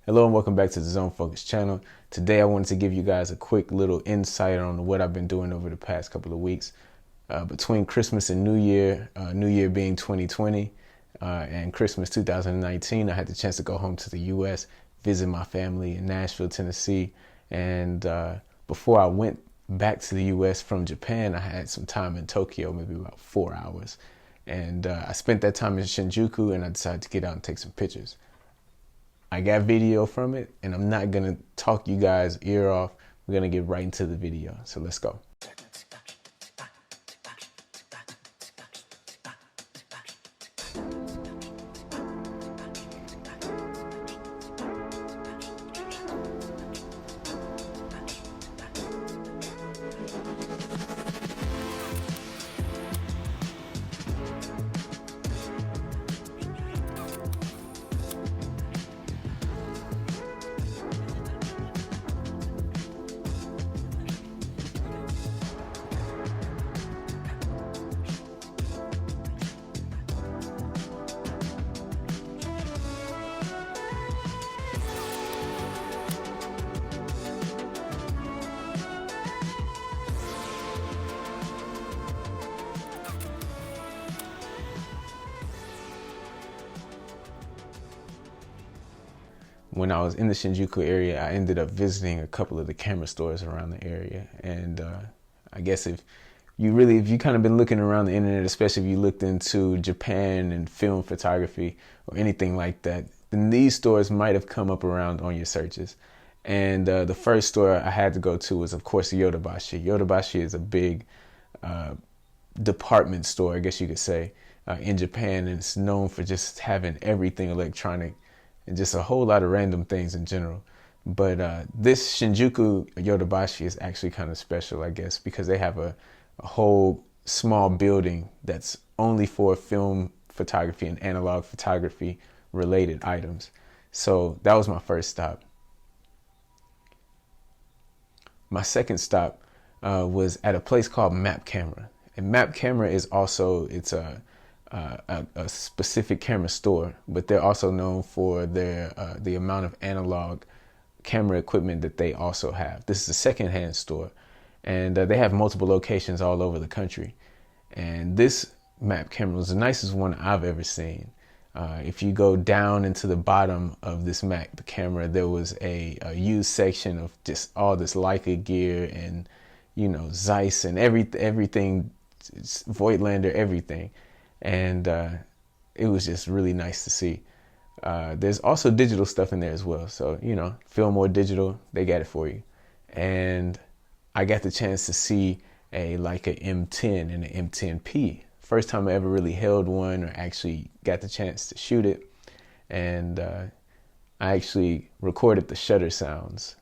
Hello and welcome back to the Zone Focus channel. Today I wanted to give you guys a quick little insight on what I've been doing over the past couple of weeks. Between Christmas and New Year, New Year being 2020 and Christmas 2019, I had the chance to go home to the U.S., visit my family in Nashville, Tennessee. And before I went back to the U.S. from Japan, I had some time in Tokyo, maybe about 4 hours. And I spent that time in Shinjuku, and I decided to get out and take some pictures. I got video from it, and I'm not gonna talk you guys ear off. We're gonna get right into the video, so let's go. When I was in the Shinjuku area, I ended up visiting a couple of the camera stores around the area. And I guess if you kind of been looking around the internet, especially if you looked into Japan and film photography or anything like that, then these stores might have come up around on your searches. And the first store I had to go to was, of course, Yodobashi. Yodobashi is a big department store, I guess you could say, in Japan. And it's known for just having everything electronic and just a whole lot of random things in general. But this Shinjuku Yodobashi is actually kind of special, I guess, because they have a whole small building that's only for film photography and analog photography related items. So that was my first stop. My second stop was at a place called Map Camera. And Map Camera is also, it's a specific camera store, but they're also known for their the amount of analog camera equipment that they also have. This is a secondhand store, and they have multiple locations all over the country. And this Map Camera was the nicest one I've ever seen. If you go down into the bottom of this Map Camera, there was a used section of just all this Leica gear and, you know, Zeiss and everything, Voigtlander, everything. And it was just really nice to see. There's also digital stuff in there as well. So, you know, film or digital, they got it for you. And I got the chance to see a Leica M10 and an M10-P. First time I ever really held one or actually got the chance to shoot it. And I actually recorded the shutter sounds.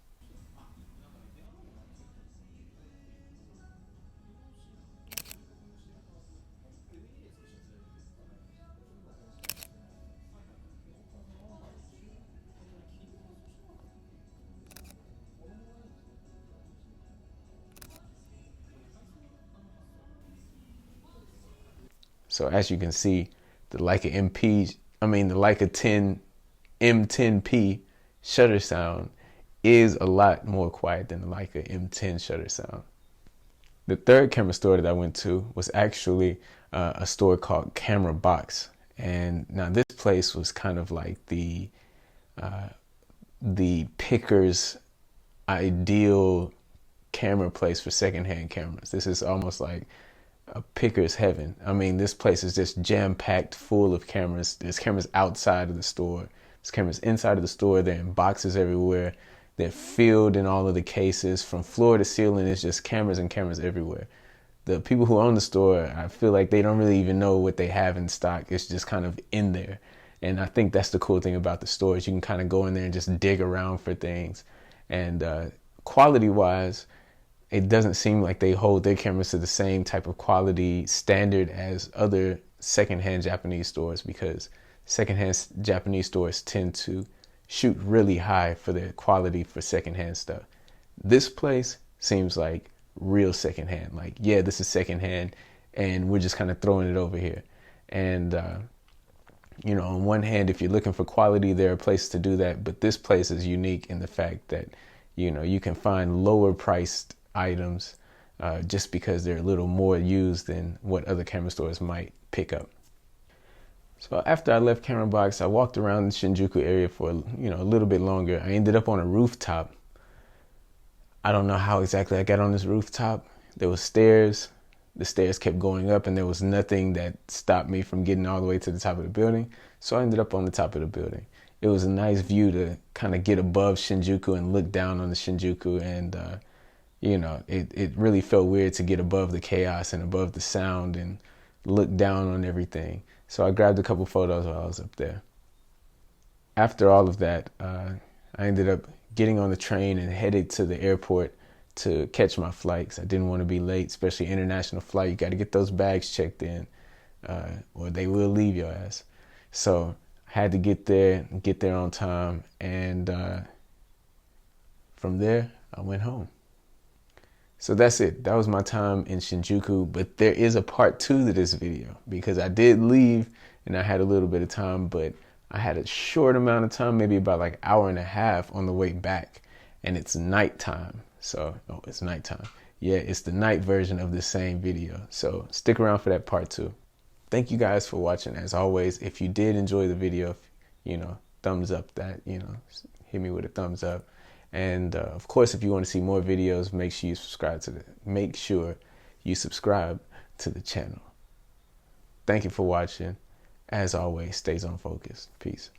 So as you can see, the Leica the Leica 10 M10P shutter sound is a lot more quiet than the Leica M10 shutter sound. The third camera store that I went to was actually a store called Camera Box. And now this place was kind of like the picker's ideal camera place for secondhand cameras. This is almost like a picker's heaven. I mean, this place is just jam-packed full of cameras. There's cameras outside of the store. There's cameras inside of the store. They're in boxes everywhere. They're filled in all of the cases. From floor to ceiling, it's just cameras and cameras everywhere. The people who own the store, I feel like they don't really even know what they have in stock. It's just kind of in there. And I think that's the cool thing about the store is you can kind of go in there and just dig around for things. And quality-wise, it doesn't seem like they hold their cameras to the same type of quality standard as other secondhand Japanese stores, because secondhand Japanese stores tend to shoot really high for their quality for secondhand stuff. This place seems like real secondhand. Like, yeah, this is secondhand and we're just kind of throwing it over here. And You know, on one hand, if you're looking for quality, there are places to do that, but this place is unique in the fact that, you know, you can find lower priced items just because they're a little more used than what other camera stores might pick up. So after I left Camera Box, I walked around the Shinjuku area for, you know, a little bit longer. I ended up on a rooftop. I don't know how exactly I got on this rooftop. There was stairs. The stairs kept going up and there was nothing that stopped me from getting all the way to the top of the building. So I ended up on the top of the building. It was a nice view to kind of get above Shinjuku and look down on the Shinjuku. And, you know, it really felt weird to get above the chaos and above the sound and look down on everything. So I grabbed a couple photos while I was up there. After all of that, I ended up getting on the train and headed to the airport to catch my flights. I didn't want to be late, especially international flight. You got to get those bags checked in or they will leave your ass. So I had to get there on time. And from there, I went home. So that's it. That was my time in Shinjuku. But there is a part 2 to this video because I did leave and I had a little bit of time, but I had a short amount of time, maybe about like an hour and a half on the way back. And it's nighttime. So, oh, it's nighttime. Yeah, it's the night version of the same video. So stick around for that part 2. Thank you guys for watching. As always, if you did enjoy the video, you know, thumbs up that, you know, hit me with a thumbs up. And of course, if you want to see more videos, make sure you subscribe to the channel. Thank you for watching. As always, stay on focus. Peace.